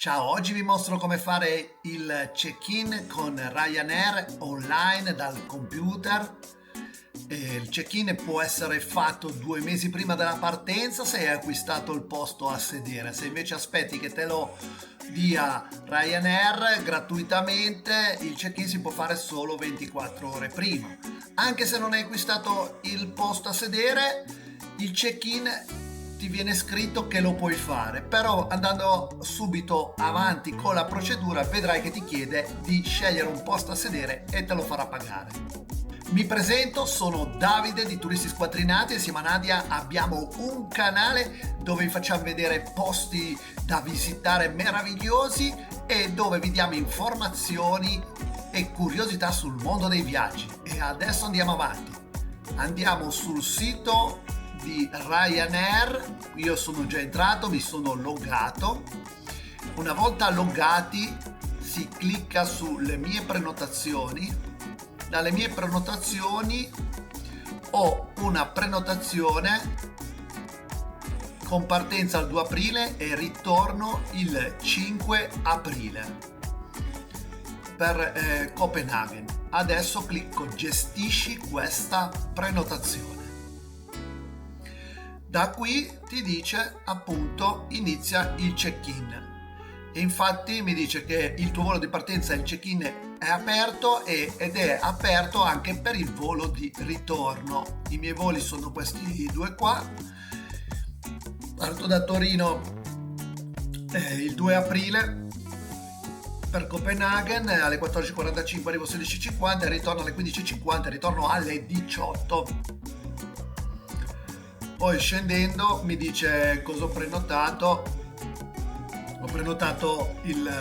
Ciao, oggi vi mostro come fare il check-in con Ryanair online dal computer. Il check-in può essere fatto 2 mesi prima della partenza se hai acquistato il posto a sedere. Se invece aspetti che te lo dia Ryanair gratuitamente, il check-in si può fare solo 24 ore prima. Anche se non hai acquistato il posto a sedere, il check-in ti viene scritto che lo puoi fare, però andando subito avanti con la procedura vedrai che ti chiede di scegliere un posto a sedere e te lo farà pagare. Mi presento, sono Davide di Turisti Squattrinati e insieme a Nadia abbiamo un canale dove vi facciamo vedere posti da visitare meravigliosi e dove vi diamo informazioni e curiosità sul mondo dei viaggi. E adesso andiamo avanti. Andiamo sul sito di Ryanair. Io sono già entrato, mi sono loggato. Una volta loggati si clicca sulle mie prenotazioni. Dalle mie prenotazioni ho una prenotazione con partenza il 2 aprile e ritorno il 5 aprile per Copenaghen. Adesso clicco gestisci questa prenotazione. Da qui ti dice appunto inizia il check-in e infatti mi dice che il tuo volo di partenza, il check-in è aperto ed è aperto anche per il volo di ritorno. I miei voli sono questi due qua. Parto da Torino il 2 aprile per Copenaghen alle 14:45, arrivo 16:50 e ritorno alle 15:50, ritorno alle 18. Poi scendendo mi dice cosa ho prenotato. Ho prenotato il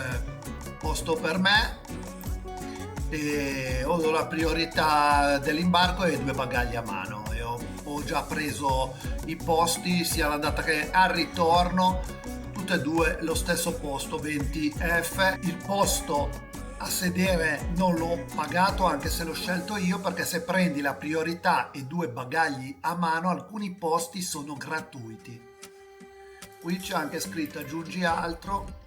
posto per me e ho la priorità dell'imbarco e 2 bagagli a mano e ho già preso i posti sia all'andata che al ritorno, tutte e due lo stesso posto, 20F. Il posto a sedere non l'ho pagato anche se l'ho scelto io, perché se prendi la priorità e 2 bagagli a mano alcuni posti sono gratuiti. Qui c'è anche scritto aggiungi altro.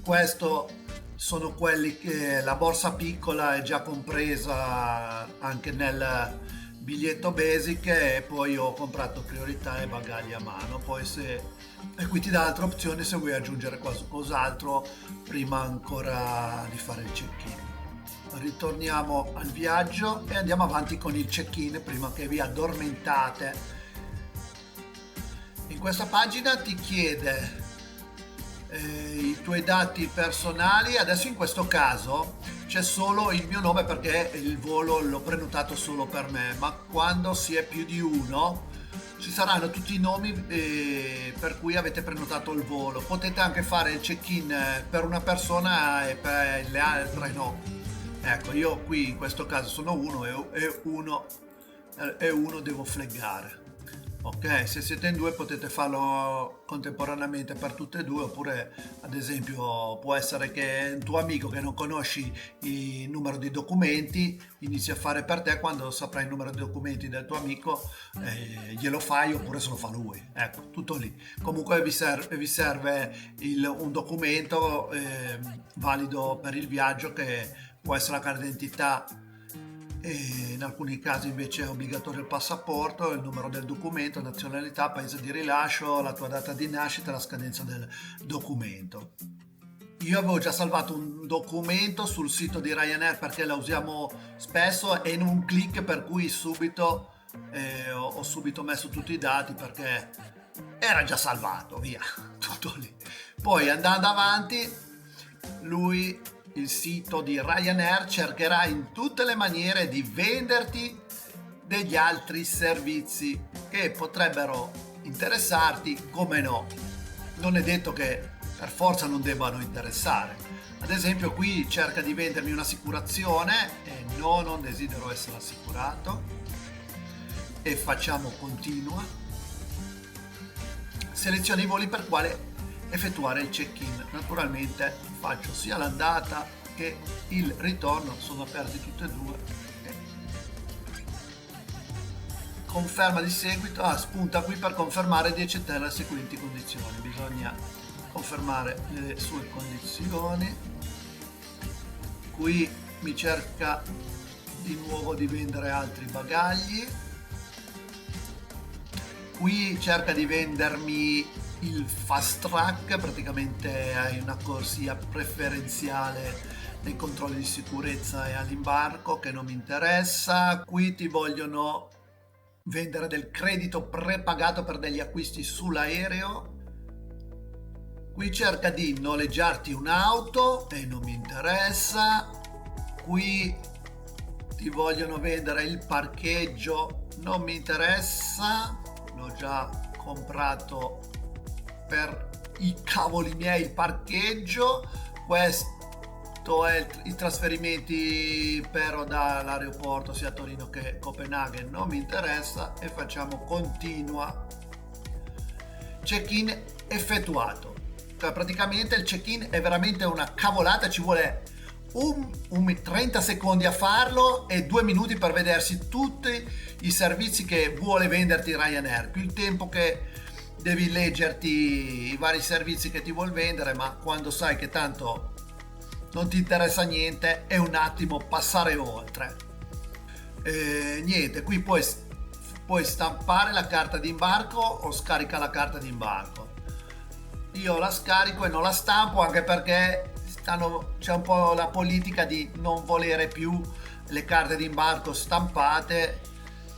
Questo sono quelli che la borsa piccola è già compresa anche nel biglietto basic e poi ho comprato priorità e bagagli a mano. Poi e qui ti dà altre opzioni se vuoi aggiungere qualcos'altro prima ancora di fare il check-in. Ritorniamo al viaggio e andiamo avanti con il check-in prima che vi addormentate. In questa pagina ti chiede i tuoi dati personali. Adesso in questo caso c'è solo il mio nome perché il volo l'ho prenotato solo per me, ma quando si è più di uno ci saranno tutti i nomi per cui avete prenotato il volo. Potete anche fare il check-in per una persona e per le altre no. Ecco, io qui in questo caso sono uno e uno devo fleggare. Ok, se siete in 2 potete farlo contemporaneamente per tutte e 2, oppure ad esempio può essere che un tuo amico che non conosci il numero di documenti inizi a fare per te. Quando saprai il numero di documenti del tuo amico glielo fai, oppure se lo fa lui. Ecco, tutto lì. Comunque vi serve un documento valido per il viaggio, che può essere la carta d'identità, e in alcuni casi invece è obbligatorio il passaporto, il numero del documento, nazionalità, paese di rilascio, la tua data di nascita e la scadenza del documento. Io avevo già salvato un documento sul sito di Ryanair perché la usiamo spesso e in un click, per cui subito ho subito messo tutti i dati perché era già salvato, via, tutto lì. Poi andando avanti, il sito di Ryanair cercherà in tutte le maniere di venderti degli altri servizi che potrebbero interessarti, come no. Non è detto che per forza non debbano interessare. Ad esempio qui cerca di vendermi un'assicurazione e no, non desidero essere assicurato, e facciamo continua. Selezioni i voli per quale effettuare il check-in. Naturalmente faccio sia l'andata che il ritorno, sono aperti tutte e due. Conferma di seguito, spunta qui per confermare di accettare le seguenti condizioni. Bisogna confermare le sue condizioni. Qui mi cerca di nuovo di vendere altri bagagli. Qui cerca di vendermi il fast track, praticamente hai una corsia preferenziale nei controlli di sicurezza e all'imbarco, che non mi interessa. Qui ti vogliono vendere del credito prepagato per degli acquisti sull'aereo. Qui cerca di noleggiarti un'auto e non mi interessa. Qui ti vogliono vendere il parcheggio, non mi interessa, l'ho già comprato per i cavoli miei il parcheggio. Questo è i trasferimenti però dall'aeroporto sia Torino che Copenaghen, non mi interessa, e facciamo continua. Check-in effettuato. Cioè, praticamente il check-in è veramente una cavolata, ci vuole un 30 secondi a farlo e 2 minuti per vedersi tutti i servizi che vuole venderti Ryanair, più il tempo che devi leggerti i vari servizi che ti vuol vendere, ma quando sai che tanto non ti interessa niente è un attimo passare oltre. Niente, qui puoi stampare la carta d'imbarco o scarica la carta d'imbarco. Io la scarico e non la stampo, anche perché c'è un po' la politica di non volere più le carte d'imbarco stampate,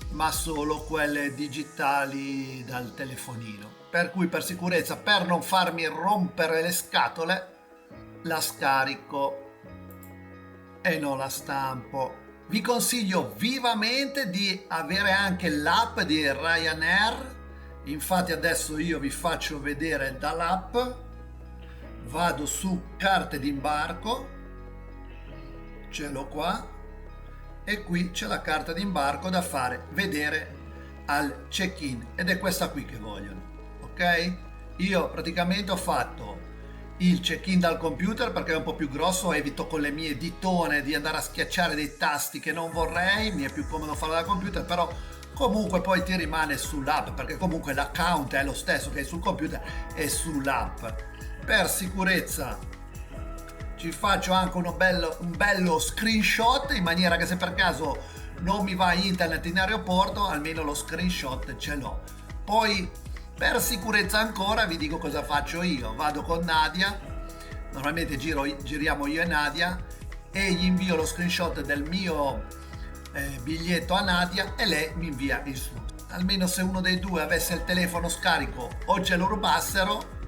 ma solo quelle digitali dal telefonino. Per cui, per sicurezza, per non farmi rompere le scatole, la scarico e non la stampo. Vi consiglio vivamente di avere anche l'app di Ryanair. Infatti adesso io vi faccio vedere dall'app. Vado su carte d'imbarco, ce l'ho qua, e qui c'è la carta d'imbarco da fare vedere al check-in, ed è questa qui che vogliono, ok? Io praticamente ho fatto il check-in dal computer perché è un po' più grosso, evito con le mie ditone di andare a schiacciare dei tasti che non vorrei, mi è più comodo farlo dal computer, però comunque poi ti rimane sull'app, perché comunque l'account è lo stesso che è sul computer e sull'app. Per sicurezza ci faccio anche un bello screenshot, in maniera che se per caso non mi va internet in aeroporto almeno lo screenshot ce l'ho. Poi per sicurezza ancora vi dico cosa faccio io. Vado con Nadia, normalmente giriamo io e Nadia, e gli invio lo screenshot del mio biglietto a Nadia e lei mi invia il suo. Almeno se uno dei due avesse il telefono scarico o ce lo rubassero,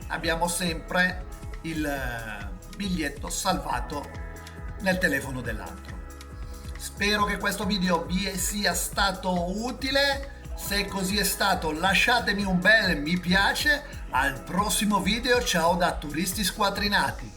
abbiamo sempre il biglietto salvato nel telefono dell'altro. Spero che questo video vi sia stato utile. Se così è stato, lasciatemi un bel mi piace. Al prossimo video, ciao da Turisti Squadrinati.